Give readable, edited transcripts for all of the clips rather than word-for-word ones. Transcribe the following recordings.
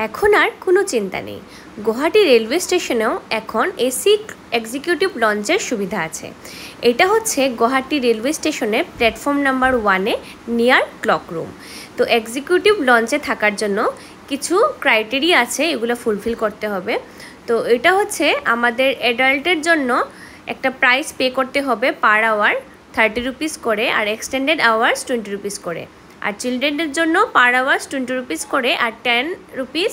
এখন আর কোনো চিন্তা নেই, গুয়াহাটি রেলওয়ে স্টেশনেও এখন এসি এক্সিকিউটিভ লঞ্চের সুবিধা আছে। এটা হচ্ছে গুয়াহাটি রেলওয়ে স্টেশনের প্ল্যাটফর্ম নাম্বার 1-এ নিয়ার ক্লক রুম। তো এক্সিকিউটিভ লঞ্চে থাকার জন্য কিছু ক্রাইটেরিয়া আছে, এগুলো ফুলফিল করতে হবে। তো এটা হচ্ছে আমাদের অ্যাডাল্টের জন্য একটা প্রাইস পে করতে হবে পার আওয়ার 30 রুপিস করে, আর এক্সটেন্ডেড আওয়ার্স 20 রুপিস করে। আর চিলড্রেনদের জন্য পার আওয়ার্স 20 রুপিস করে, আর 10 রুপিস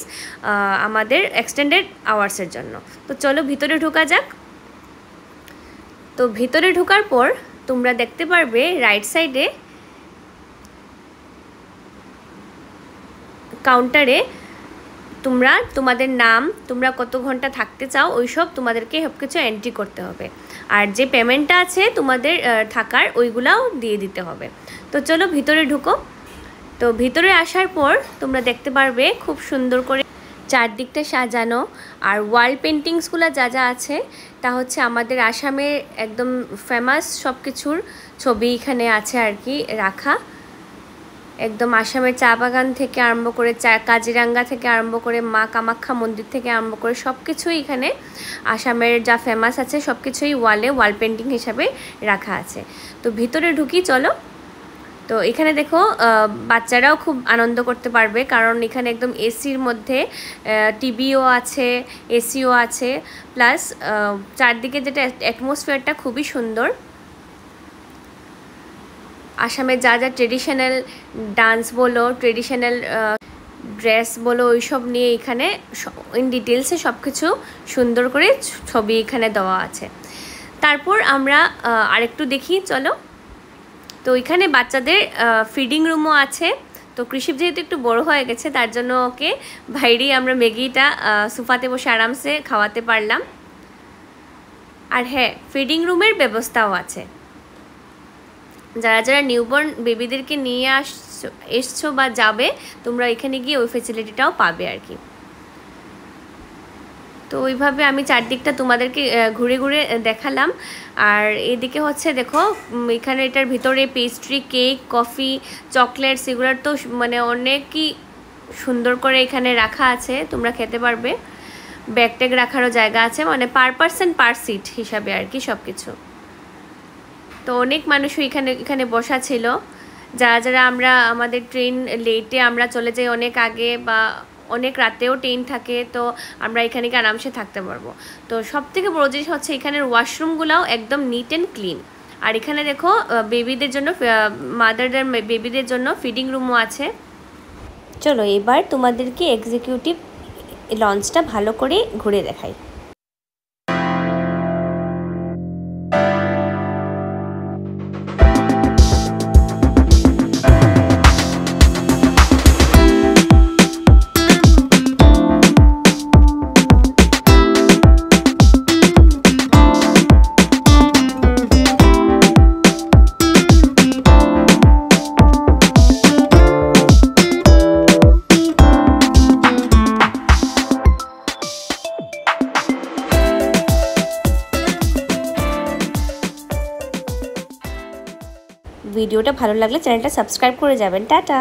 আমাদের এক্সটেন্ডেড আওয়ার্সের জন্য। তো চলো ভিতরে ঢোকা যাক। তো ভিতরে ঢোকার পর তোমরা দেখতে পারবে রাইট সাইডে কাউন্টারে তোমরা তোমাদের নাম, তোমরা কত ঘন্টা থাকতে চাও, ওইসব তোমাদেরকে সব কিছু এন্ট্রি করতে হবে। আর যে পেমেন্টটা আছে তোমাদের থাকার, ওইগুলাও দিয়ে দিতে হবে। তো চলো ভিতরে ঢুকো। তো ভিতরে আসার পর তোমরা দেখতে পারবে খুব সুন্দর করে চারদিকটা সাজানো, আর ওয়াল পেন্টিংসগুলো যা যা আছে তা হচ্ছে আমাদের আসামের একদম ফেমাস সব কিছুর ছবি এখানে আছে আর কি রাখা। একদম আসামের চা বাগান থেকে আরম্ভ করে কাজিরাঙ্গা থেকে আরম্ভ করে মা কামাখ্যা মন্দির থেকে আরম্ভ করে সব কিছুই এখানে আসামের যা ফেমাস আছে সব কিছুই ওয়াল পেন্টিং হিসাবে রাখা আছে। তো ভিতরে ঢুকি চলো। তো এখানে দেখো বাচ্চারাও খুব আনন্দ করতে পারবে, কারণ এখানে একদম এসির মধ্যে টিভিও আছে, এসিও আছে, প্লাস চারদিকে যেটা অ্যাটমসফিয়ারটা খুবই সুন্দর। আসামের যা যা ট্রেডিশনাল ডান্স বলো, ট্রেডিশনাল ড্রেস বলো, ওইসব নিয়ে এখানে ইন ডিটেলসে সব কিছু সুন্দর করে ছবি এখানে দেওয়া আছে। তারপর আমরা আরেকটু দেখি চলো। তো এখানে বাচ্চাদের ফিডিং রুমও আছে। তো কৃষিপ যেহেতু একটু বড় হয়ে গেছে, তার জন্য ওকে বাইরেই আমরা ম্যাগিটা সোফাতে বসে আরামসে খাওয়াতে পারলাম। আর হ্যাঁ, ফিডিং রুমের ব্যবস্থাও আছে। যারা যারা নিউবর্ন বেবিদেরকে নিয়ে এসছো বা যাবে, তোমরা এখানে গিয়ে ওই ফেসিলিটিটাও পাবে আর কি। তো ওইভাবে আমি চারদিকটা তোমাদেরকে ঘুরে ঘুরে দেখালাম। আর এদিকে হচ্ছে দেখো এখানে এটার ভিতরে পেস্ট্রি, কেক, কফি, চকলেটস, এগুলোর তো মানে অনেকই সুন্দর করে এখানে রাখা আছে, তোমরা খেতে পারবে। ব্যাগ ট্যাগ রাখারও জায়গা আছে, মানে পার পার্সন পার সিট হিসাবে আর কি সব কিছু। তো অনেক মানুষও এখানে বসা ছিল। যারা যারা আমরা আমাদের ট্রেন লেটে আমরা চলে যাই অনেক আগে, বা অনেক রাতেও ট্রেন থাকে, তো আমরা এখানে আরামসে থাকতে পারবো। তো সব থেকে বড় জিনিস হচ্ছে এখানের ওয়াশরুমগুলোও একদম নিট অ্যান্ড ক্লিন। আর এখানে দেখো বেবিদের জন্য, মাদারদের বেবিদের জন্য ফিডিং রুমও আছে। চলো এবার তোমাদেরকে এক্সিকিউটিভ লঞ্চটা ভালো করে ঘুরে দেখাই। ভিডিওটা ভালো লাগলে চ্যানেলটা সাবস্ক্রাইব করে যাবেন। টাটা।